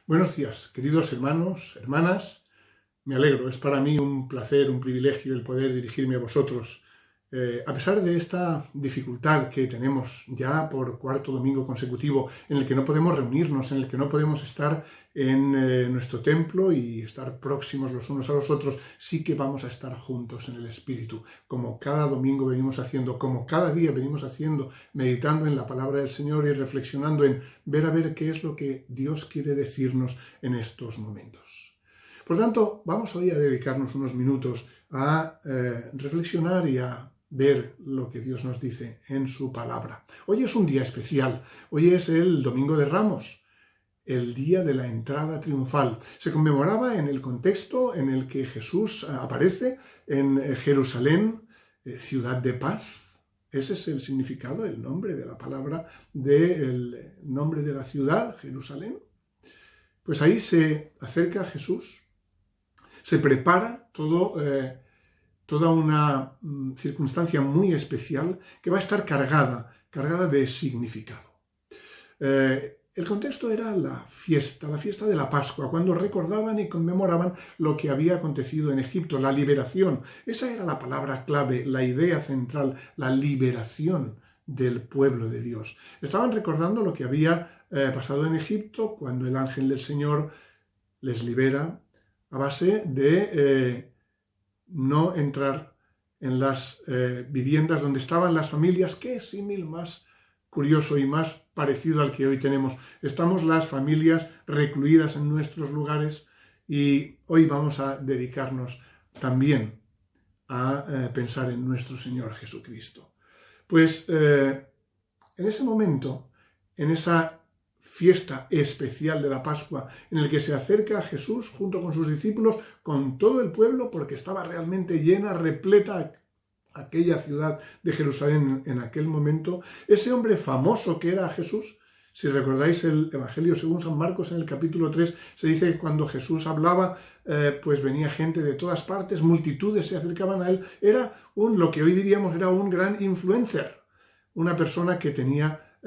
Buenos días, queridos hermanos, hermanas. Me alegro, es para mí un placer, un privilegio el poder dirigirme a vosotros. A pesar de esta dificultad que tenemos ya por cuarto domingo consecutivo, en el que no podemos reunirnos, en el que no podemos estar en nuestro templo y estar próximos los unos a los otros, sí que vamos a estar juntos en el Espíritu, como cada domingo venimos haciendo, como cada día venimos haciendo, meditando en la palabra del Señor y reflexionando en ver a ver qué es lo que Dios quiere decirnos en estos momentos. Por tanto, vamos hoy a dedicarnos unos minutos a reflexionar y a ver lo que Dios nos dice en su palabra. Hoy es un día especial, hoy es el Domingo de Ramos, el día de la entrada triunfal. Se conmemoraba en el contexto en el que Jesús aparece en Jerusalén, ciudad de paz. Ese es el significado, el nombre de la palabra, del nombre de la ciudad, Jerusalén. Pues ahí se acerca Jesús, se prepara toda una circunstancia muy especial que va a estar cargada de significado. El contexto era la fiesta de la Pascua, cuando recordaban y conmemoraban lo que había acontecido en Egipto, la liberación. Esa era la palabra clave, la idea central, la liberación del pueblo de Dios. Estaban recordando lo que había pasado en Egipto cuando el ángel del Señor les libera a base de no entrar en las viviendas donde estaban las familias. Qué símil más curioso y más parecido al que hoy tenemos. Estamos las familias recluidas en nuestros lugares y hoy vamos a dedicarnos también a pensar en nuestro Señor Jesucristo. Pues en ese momento, en esa fiesta especial de la Pascua, en el que se acerca a Jesús junto con sus discípulos, con todo el pueblo, porque estaba realmente llena, repleta aquella ciudad de Jerusalén en aquel momento. Ese hombre famoso que era Jesús, si recordáis el Evangelio según San Marcos en el capítulo 3, se dice que cuando Jesús hablaba, pues venía gente de todas partes, multitudes se acercaban a él. Era lo que hoy diríamos era un gran influencer, una persona que tenía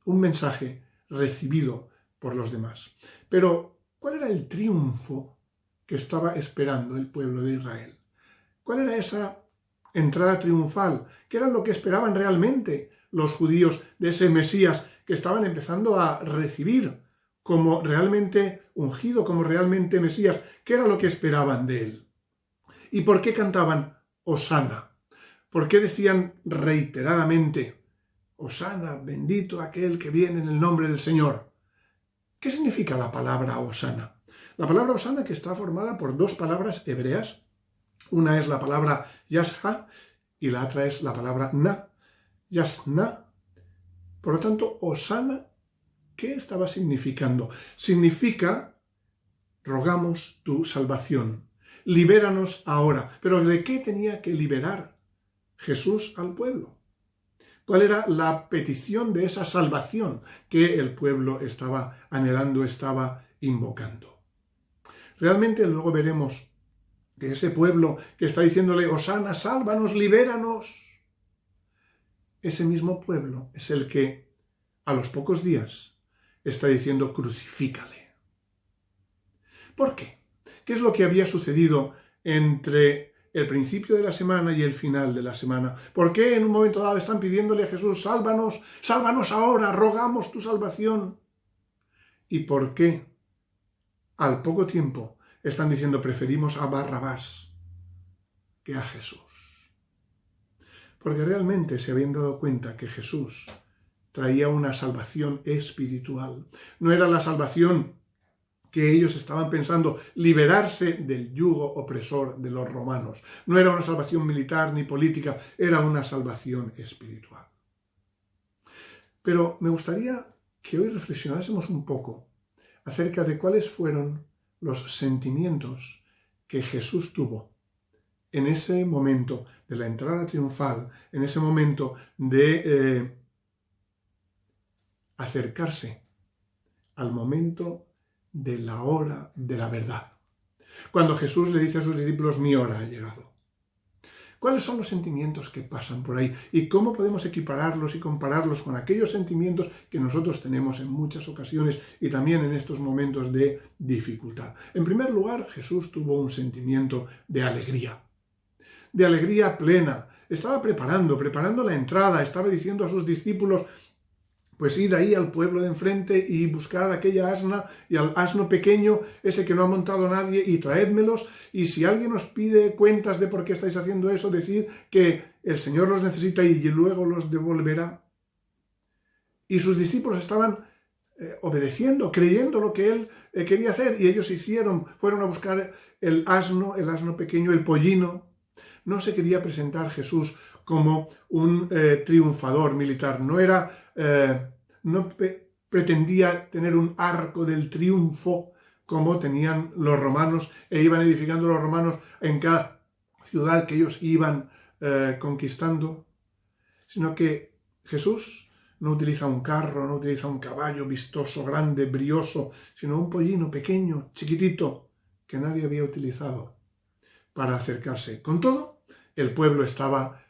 un mensaje recibido por los demás. Pero, ¿cuál era el triunfo que estaba esperando el pueblo de Israel? ¿Cuál era esa entrada triunfal? ¿Qué era lo que esperaban realmente los judíos de ese Mesías que estaban empezando a recibir como realmente ungido, como realmente Mesías? ¿Qué era lo que esperaban de él? ¿Y por qué cantaban Hosana? ¿Por qué decían reiteradamente Hosana, bendito aquel que viene en el nombre del Señor? ¿Qué significa la palabra Hosana? La palabra Hosana, que está formada por dos palabras hebreas. Una es la palabra Yashha y la otra es la palabra Na. Yashna. Por lo tanto, Hosana, ¿qué estaba significando? Significa, rogamos tu salvación. Libéranos ahora. ¿Pero de qué tenía que liberar Jesús al pueblo? ¿Cuál era la petición de esa salvación que el pueblo estaba anhelando, estaba invocando? Realmente luego veremos que ese pueblo que está diciéndole Hosana, sálvanos, libéranos, ese mismo pueblo es el que a los pocos días está diciendo crucifícale. ¿Por qué? ¿Qué es lo que había sucedido entre el principio de la semana y el final de la semana? ¿Por qué en un momento dado están pidiéndole a Jesús, sálvanos, sálvanos ahora, rogamos tu salvación? ¿Y por qué al poco tiempo están diciendo preferimos a Barrabás que a Jesús? Porque realmente se habían dado cuenta que Jesús traía una salvación espiritual. No era la salvación que ellos estaban pensando, liberarse del yugo opresor de los romanos. No era una salvación militar ni política, era una salvación espiritual. Pero me gustaría que hoy reflexionásemos un poco acerca de cuáles fueron los sentimientos que Jesús tuvo en ese momento de la entrada triunfal, en ese momento de acercarse al momento de la hora de la verdad. Cuando Jesús le dice a sus discípulos, mi hora ha llegado. ¿Cuáles son los sentimientos que pasan por ahí? ¿Y cómo podemos equipararlos y compararlos con aquellos sentimientos que nosotros tenemos en muchas ocasiones y también en estos momentos de dificultad? En primer lugar, Jesús tuvo un sentimiento de alegría plena. Estaba preparando la entrada, estaba diciendo a sus discípulos: pues id ahí al pueblo de enfrente y buscad aquella asna y al asno pequeño, ese que no ha montado nadie, y traédmelos, y si alguien os pide cuentas de por qué estáis haciendo eso, decid que el Señor los necesita y luego los devolverá. Y sus discípulos estaban obedeciendo, creyendo lo que él quería hacer, y ellos fueron a buscar el asno pequeño, el pollino. No se quería presentar Jesús como un triunfador militar, no pretendía tener un arco del triunfo como tenían los romanos e iban edificando los romanos en cada ciudad que ellos iban conquistando, sino que Jesús no utiliza un carro, no utiliza un caballo vistoso, grande, brioso, sino un pollino pequeño, chiquitito, que nadie había utilizado para acercarse. Con todo, el pueblo estaba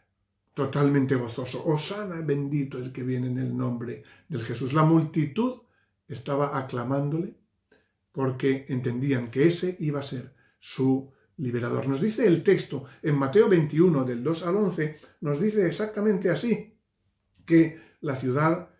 totalmente gozoso. Hosana, bendito el que viene en el nombre del Jesús. La multitud estaba aclamándole porque entendían que ese iba a ser su liberador. Nos dice el texto en Mateo 21, del 2 al 11, nos dice exactamente así, que la ciudad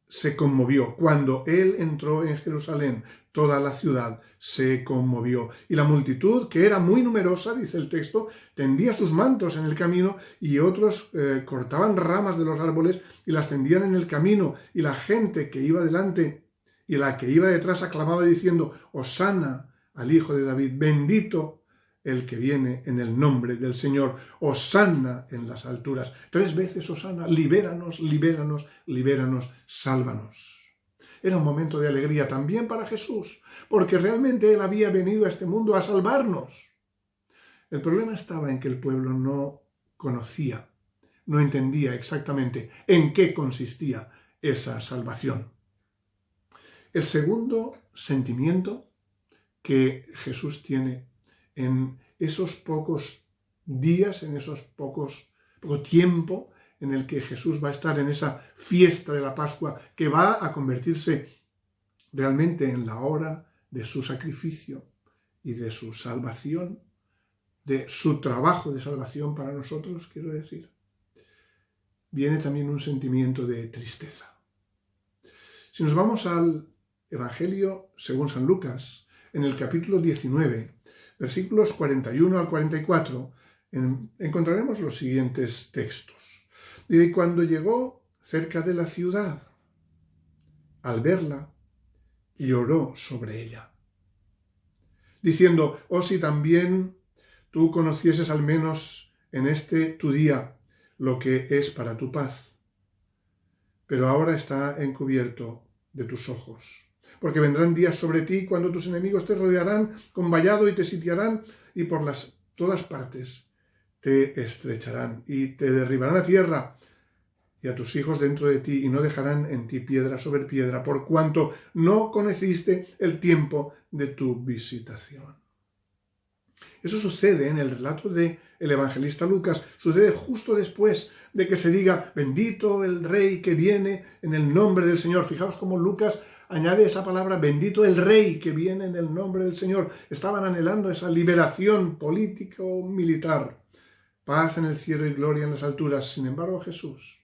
se conmovió. Cuando él entró en Jerusalén, toda la ciudad se conmovió. Y la multitud, que era muy numerosa, dice el texto, tendía sus mantos en el camino, y otros cortaban ramas de los árboles y las tendían en el camino. Y la gente que iba delante y la que iba detrás aclamaba diciendo: Hosana al Hijo de David, bendito el que viene en el nombre del Señor, Hosana en las alturas. 3 veces Hosana, libéranos, libéranos, libéranos, sálvanos. Era un momento de alegría también para Jesús, porque realmente Él había venido a este mundo a salvarnos. El problema estaba en que el pueblo no conocía, no entendía exactamente en qué consistía esa salvación. El segundo sentimiento que Jesús tiene en esos pocos días, en esos poco tiempo en el que Jesús va a estar en esa fiesta de la Pascua, que va a convertirse realmente en la hora de su sacrificio y de su salvación, de su trabajo de salvación para nosotros, quiero decir, viene también un sentimiento de tristeza. Si nos vamos al Evangelio según San Lucas, en el capítulo 19, versículos 41 al 44, encontraremos los siguientes textos. Y cuando llegó cerca de la ciudad, al verla, lloró sobre ella, diciendo: oh, si también tú conocieses al menos en este tu día lo que es para tu paz, pero ahora está encubierto de tus ojos. Porque vendrán días sobre ti cuando tus enemigos te rodearán con vallado y te sitiarán, y por todas partes te estrecharán y te derribarán a tierra y a tus hijos dentro de ti, y no dejarán en ti piedra sobre piedra, por cuanto no conociste el tiempo de tu visitación. Eso sucede en el relato del evangelista Lucas, sucede justo después de que se diga: bendito el Rey que viene en el nombre del Señor. Fijaos cómo Lucas añade esa palabra: bendito el Rey que viene en el nombre del Señor. Estaban anhelando esa liberación político-militar, paz en el cielo y gloria en las alturas. Sin embargo, Jesús,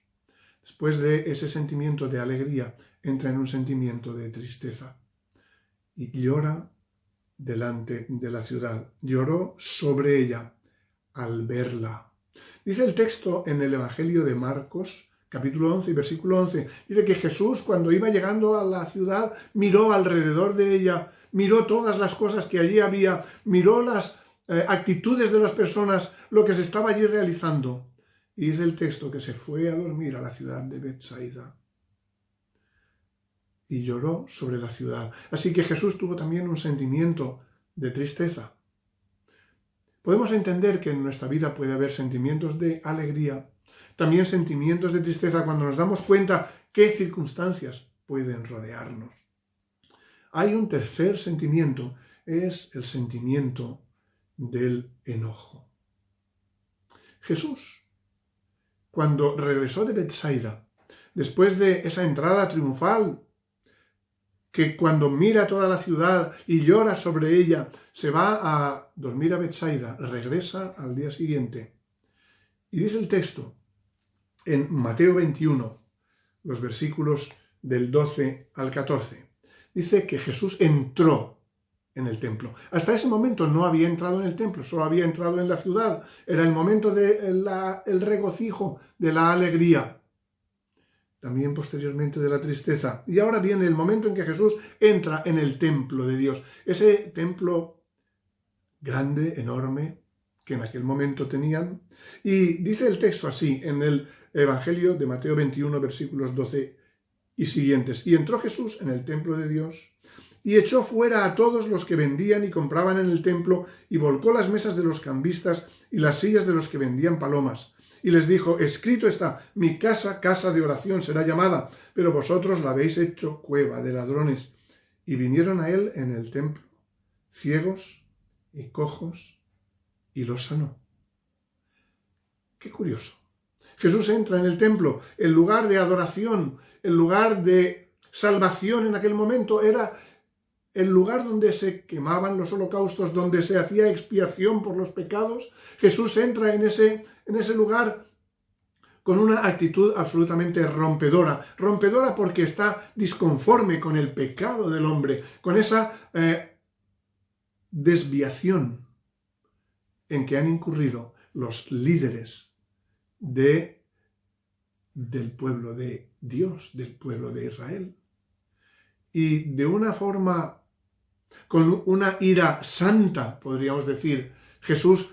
después de ese sentimiento de alegría, entra en un sentimiento de tristeza y llora delante de la ciudad. Lloró sobre ella al verla. Dice el texto en el Evangelio de Marcos, capítulo 11 y versículo 11, dice que Jesús, cuando iba llegando a la ciudad, miró alrededor de ella, miró todas las cosas que allí había, miró las actitudes de las personas, lo que se estaba allí realizando. Y dice el texto que se fue a dormir a la ciudad de Betsaida y lloró sobre la ciudad. Así que Jesús tuvo también un sentimiento de tristeza. Podemos entender que en nuestra vida puede haber sentimientos de alegría, también sentimientos de tristeza cuando nos damos cuenta qué circunstancias pueden rodearnos. Hay un tercer sentimiento, es el sentimiento del enojo. Jesús, cuando regresó de Betsaida, después de esa entrada triunfal, que cuando mira toda la ciudad y llora sobre ella, se va a dormir a Betsaida, regresa al día siguiente. Y dice el texto, en Mateo 21, los versículos del 12 al 14, dice que Jesús entró en el templo. Hasta ese momento no había entrado en el templo, solo había entrado en la ciudad. Era el momento del regocijo, de la alegría. También posteriormente de la tristeza. Y ahora viene el momento en que Jesús entra en el templo de Dios. Ese templo grande, enorme, que en aquel momento tenían. Y dice el texto así, en el Evangelio de Mateo 21, versículos 12 y siguientes. Y entró Jesús en el templo de Dios y echó fuera a todos los que vendían y compraban en el templo y volcó las mesas de los cambistas y las sillas de los que vendían palomas. Y les dijo, escrito está, mi casa, casa de oración será llamada, pero vosotros la habéis hecho cueva de ladrones. Y vinieron a él en el templo, ciegos y cojos, y los sanó. Qué curioso. Jesús entra en el templo, el lugar de adoración, el lugar de salvación en aquel momento era el lugar donde se quemaban los holocaustos, donde se hacía expiación por los pecados. Jesús entra en ese lugar con una actitud absolutamente rompedora. Rompedora porque está disconforme con el pecado del hombre, con esa desviación en que han incurrido los líderes del pueblo de Dios, del pueblo de Israel. Y de una forma, con una ira santa, podríamos decir, Jesús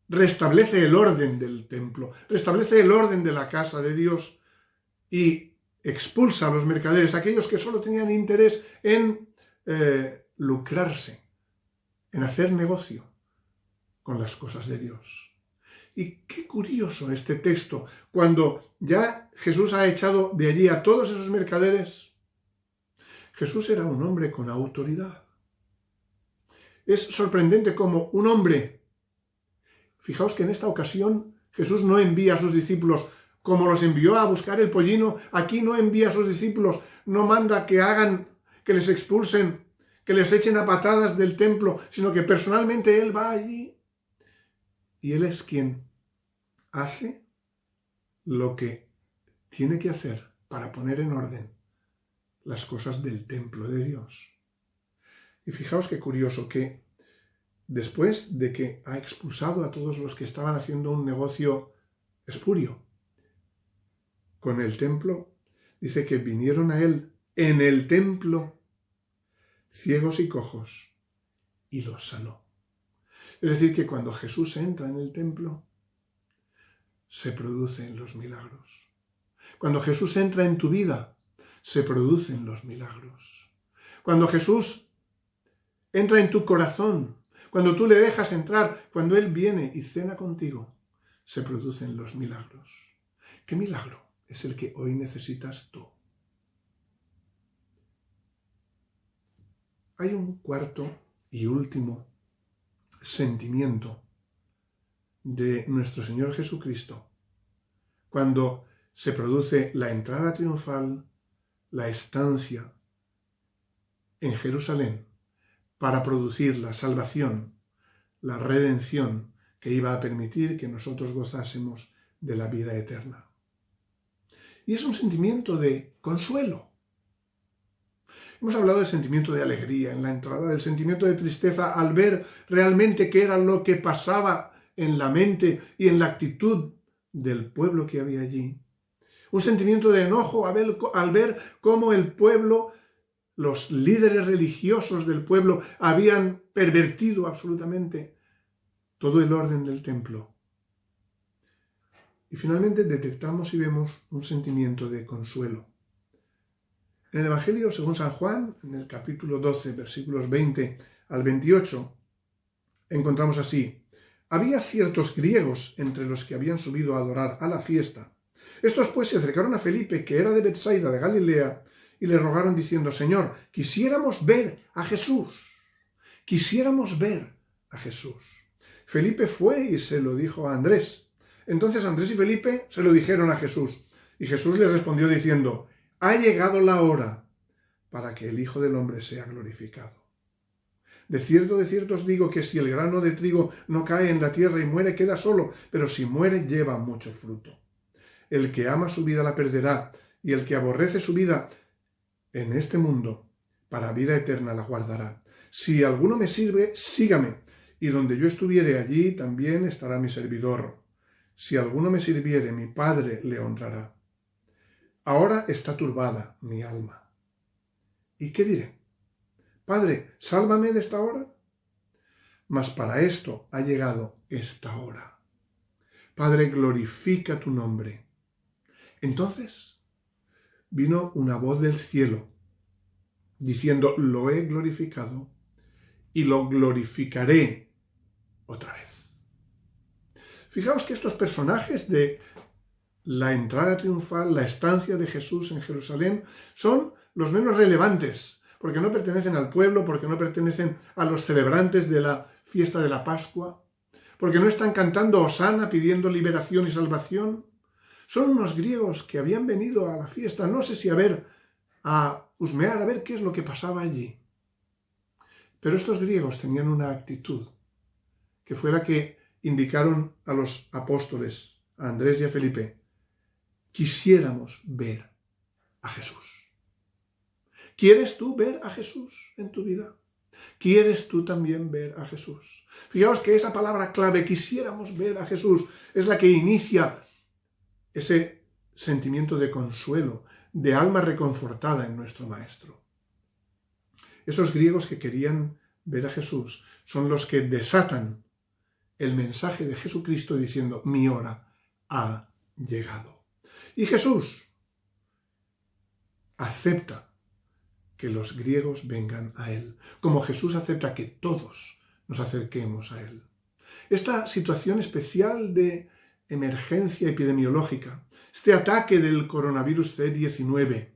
restablece el orden del templo, restablece el orden de la casa de Dios y expulsa a los mercaderes, aquellos que solo tenían interés en lucrarse, en hacer negocio con las cosas de Dios. Y qué curioso este texto, cuando ya Jesús ha echado de allí a todos esos mercaderes. Jesús era un hombre con autoridad. Es sorprendente como un hombre. Fijaos que en esta ocasión Jesús no envía a sus discípulos como los envió a buscar el pollino. Aquí no envía a sus discípulos, no manda que hagan, que les expulsen, que les echen a patadas del templo, sino que personalmente Él va allí y Él es quien hace lo que tiene que hacer para poner en orden las cosas del templo de Dios. Y fijaos qué curioso que después de que ha expulsado a todos los que estaban haciendo un negocio espurio con el templo, dice que vinieron a él en el templo ciegos y cojos y los sanó. Es decir, que cuando Jesús entra en el templo, se producen los milagros. Cuando Jesús entra en tu vida, se producen los milagros. Cuando Jesús entra en tu corazón, cuando tú le dejas entrar, cuando Él viene y cena contigo, se producen los milagros. ¿Qué milagro es el que hoy necesitas tú? Hay un cuarto y último sentimiento de nuestro Señor Jesucristo cuando se produce la entrada triunfal, la estancia en Jerusalén para producir la salvación, la redención que iba a permitir que nosotros gozásemos de la vida eterna. Y es un sentimiento de consuelo. Hemos hablado del sentimiento de alegría en la entrada, del sentimiento de tristeza al ver realmente qué era lo que pasaba en la mente y en la actitud del pueblo que había allí. Un sentimiento de enojo al ver cómo el pueblo, los líderes religiosos del pueblo, habían pervertido absolutamente todo el orden del templo. Y finalmente detectamos y vemos un sentimiento de consuelo. En el Evangelio según San Juan, en el capítulo 12, versículos 20 al 28, encontramos así: había ciertos griegos entre los que habían subido a adorar a la fiesta. Estos pues se acercaron a Felipe, que era de Betsaida de Galilea, y le rogaron diciendo: Señor, quisiéramos ver a Jesús. Quisiéramos ver a Jesús. Felipe fue y se lo dijo a Andrés. Entonces Andrés y Felipe se lo dijeron a Jesús, y Jesús les respondió diciendo: ha llegado la hora para que el Hijo del Hombre sea glorificado. De cierto os digo que si el grano de trigo no cae en la tierra y muere, queda solo, pero si muere, lleva mucho fruto. El que ama su vida la perderá, y el que aborrece su vida en este mundo, para vida eterna la guardará. Si alguno me sirve, sígame, y donde yo estuviere, allí también estará mi servidor. Si alguno me sirviere, mi Padre le honrará. Ahora está turbada mi alma. ¿Y qué diré? Padre, sálvame de esta hora. Mas para esto ha llegado esta hora. Padre, glorifica tu nombre. Entonces vino una voz del cielo, diciendo: lo he glorificado y lo glorificaré otra vez. Fijaos que estos personajes de la entrada triunfal, la estancia de Jesús en Jerusalén, son los menos relevantes, porque no pertenecen al pueblo, porque no pertenecen a los celebrantes de la fiesta de la Pascua, porque no están cantando Hosana pidiendo liberación y salvación. Son unos griegos que habían venido a la fiesta, no sé si a husmear, a ver qué es lo que pasaba allí. Pero estos griegos tenían una actitud, que fue la que indicaron a los apóstoles, a Andrés y a Felipe: quisiéramos ver a Jesús. ¿Quieres tú ver a Jesús en tu vida? ¿Quieres tú también ver a Jesús? Fijaos que esa palabra clave, quisiéramos ver a Jesús, es la que inicia ese sentimiento de consuelo, de alma reconfortada en nuestro Maestro. Esos griegos que querían ver a Jesús son los que desatan el mensaje de Jesucristo diciendo: mi hora ha llegado. Y Jesús acepta que los griegos vengan a Él, como Jesús acepta que todos nos acerquemos a Él. Esta situación especial de emergencia epidemiológica, este ataque del coronavirus C-19,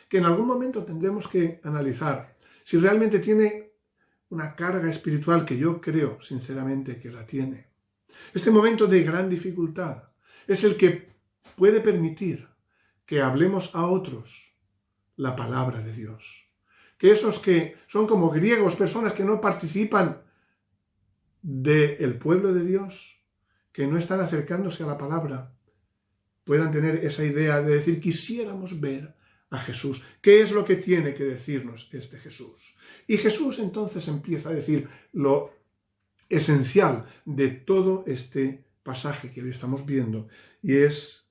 que en algún momento tendremos que analizar si realmente tiene una carga espiritual, que yo creo sinceramente que la tiene. Este momento de gran dificultad es el que puede permitir que hablemos a otros la palabra de Dios. Que esos que son como griegos, personas que no participan del pueblo de Dios, que no están acercándose a la palabra, puedan tener esa idea de decir: quisiéramos ver a Jesús. ¿Qué es lo que tiene que decirnos este Jesús? Y Jesús entonces empieza a decir lo esencial de todo este pasaje que hoy estamos viendo, y es: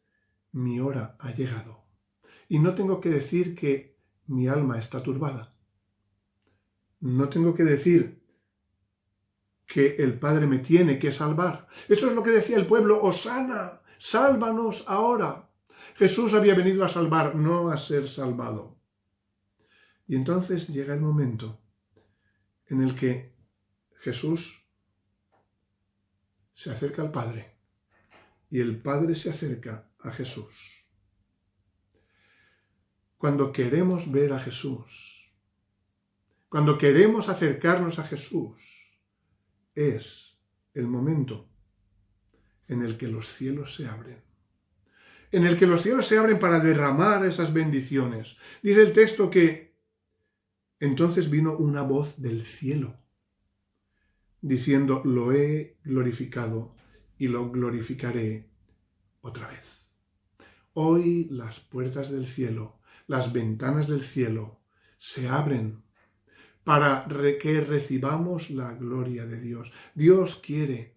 mi hora ha llegado. Y no tengo que decir que mi alma está turbada. No tengo que decir que el Padre me tiene que salvar. Eso es lo que decía el pueblo: Hosana, sálvanos ahora. Jesús había venido a salvar, no a ser salvado. Y entonces llega el momento en el que Jesús se acerca al Padre y el Padre se acerca a Jesús. Cuando queremos ver a Jesús, cuando queremos acercarnos a Jesús, es el momento en el que los cielos se abren. En el que los cielos se abren para derramar esas bendiciones. Dice el texto que entonces vino una voz del cielo, diciendo: lo he glorificado y lo glorificaré otra vez. Hoy las puertas del cielo, las ventanas del cielo se abren para que recibamos la gloria de Dios. Dios quiere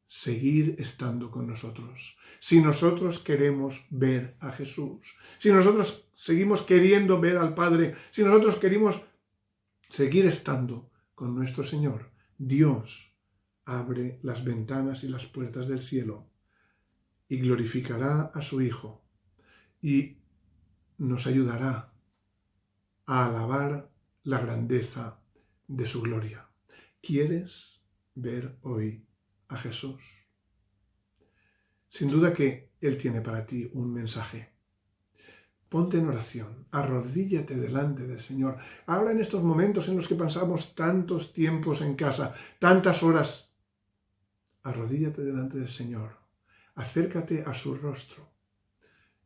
seguir estando con nosotros. Si nosotros queremos ver a Jesús, si nosotros seguimos queriendo ver al Padre, si nosotros queremos seguir estando con nuestro Señor, Dios abre las ventanas y las puertas del cielo y glorificará a su Hijo y nos ayudará a alabar la grandeza de su gloria. ¿Quieres ver hoy a Jesús? Sin duda que Él tiene para ti un mensaje. Ponte en oración, arrodíllate delante del Señor. Ahora, en estos momentos en los que pasamos tantos tiempos en casa, tantas horas, arrodíllate delante del Señor. acércate a su rostro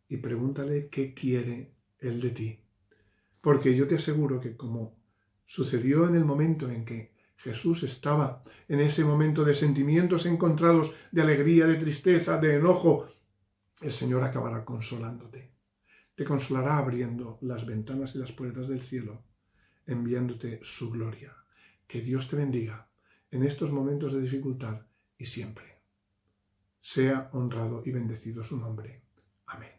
y pregúntale qué quiere Él de ti. Porque yo te aseguro que como sucedió en el momento en que Jesús estaba en ese momento de sentimientos encontrados, de alegría, de tristeza, de enojo, el Señor acabará consolándote. Te consolará abriendo las ventanas y las puertas del cielo, enviándote su gloria. Que Dios te bendiga en estos momentos de dificultad y siempre. Sea honrado y bendecido su nombre. Amén.